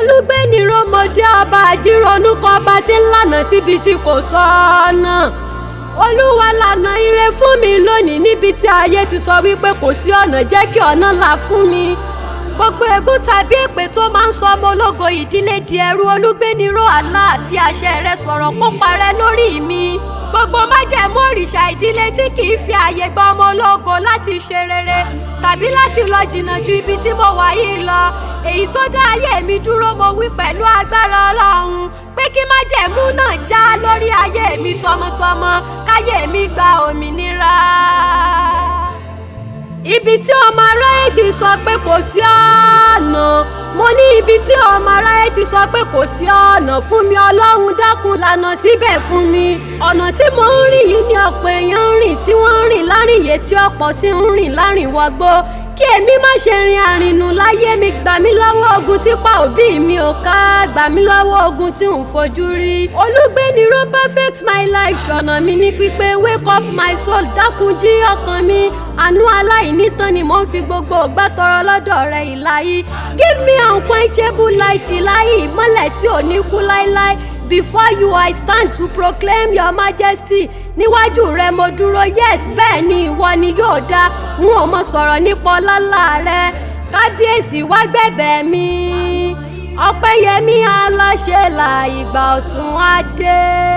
Olúgbéniró mọdé ọba àjírònú kan ọba tí ń lànà síbi tí kò sọ́nà. Olúwa lànà ire fún mi lónìí níbi tí ayé ti sọ wípé kò sí ọ̀nà, jẹ́ kí ọ̀nà là fún mi. Gbogbo ègún tàbí èpè tó máa ń sọ ọmọ ológo ìdílé di ẹrú, Olúgbéniró Aláàfin àṣẹ rẹ sọ̀rọ̀ kó parẹ́ lórí mi. Gbogbo májẹ̀mú òrìṣà ìdílé tí kì í fi ààyè gba ọmọ ológo láti ṣe rere tàbí láti lọ jìnnà ju ibi tí mo wà yìí lọ. Èyí tó dá ayé mi dúró, mo wí pẹ̀lú agbára Ọlọ́run pé kí májẹ̀mú náà já lórí ayé mi tọmọtọmọ, káyé mi gba òmìnira. Ibi tí ọmọ aráyé ti sọ pé kò sí ọ̀nà, mo ní ibi tí ọmọ aráyé ti sọ pé kò sí ọ̀nà fún mi, Ọlọ́run dákun lànà síbẹ̀ fún mi. Ọ̀nà tí mo ń rìn yìí ni ọ̀pọ̀ èèyàn ń rìn, tí wọ́n ń rìn láàrin iye tí ọ̀pọ̀ sì ń rìn láàrin wọgbó. Kí èmi má ṣe rin àrìnù láyé mi, gbà mí lọ́wọ́ ogun tí pa òbí mi ò ká, gbà mí lọ́wọ́ ogun tí ń fojú rí. Olúgbéniró perfect my life, ṣọ̀nà mi ní pípé, wake up my soul, dákun jí ọkàn mi. Àánú aláìnítán ni mò ń fi gbogbo ògbà tọrọ lọ́dọ̀ rẹ ìlàhí. Give me unquenchable light ìlàhí, ìmọ́lẹ̀ tí ò ní kú láíláí. Before you I stand to proclaim your majesty. Níwájú rẹ mo dúró, yes, bẹ́ẹ̀ ni ìwọ ni yóò dá. N ò mọ sọ̀rọ̀ nípa ọlọ́lá rẹ. Kábíyèsí wá gbẹ̀bẹ̀ mi. Ọpẹ́yẹmí aláṣẹ là ìgbà ọ̀tún á dé.